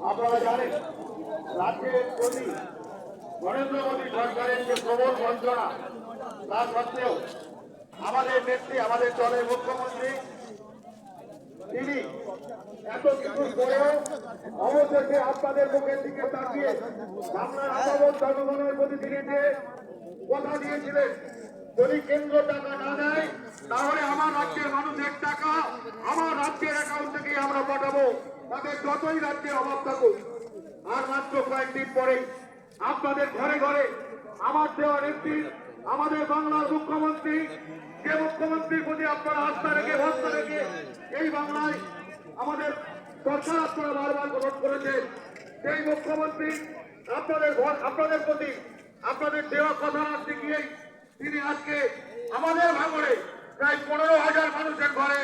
আপনারা জানেন রাজ্যের প্রতি নরেন্দ্র মোদী সরকারের যে প্রবল বঞ্চনা, তা সত্ত্বেও আমাদের নেত্রী, আমাদের দলের মুখ্যমন্ত্রী, তিনি এত কিছু করেও অবশেষে আপনাদের মুখের দিকে তাকিয়ে বাংলার আপামর জনগণের প্রতি তিনি যে কথা দিয়েছিলেন, যদি কেন্দ্র টাকা না দেয় তাহলে আমার রাজ্যের মানুষের টাকা আমার রাজ্যের অ্যাকাউন্ট থেকেই আমরা পাঠাবো, তাদের যতই রাজ্যের অভাব থাকুক। আর মাত্র কয়েকদিন পরে আপনাদের ঘরে ঘরে আমার দেওয়া নেত্রী, আমাদের বাংলার মুখ্যমন্ত্রী, যে মুখ্যমন্ত্রীর প্রতি আপনারা আস্থা রেখে ভরসা রেখে এই বাংলায় আমাদের সরকার আপনারা বারবার গঠন করেছেন, সেই মুখ্যমন্ত্রী আপনাদের প্রতি আপনাদের দেওয়া কথা রাখতে গিয়েই তিনি আজকে আমাদের ভাঙড়ে প্রায় 15,000 মানুষের ঘরে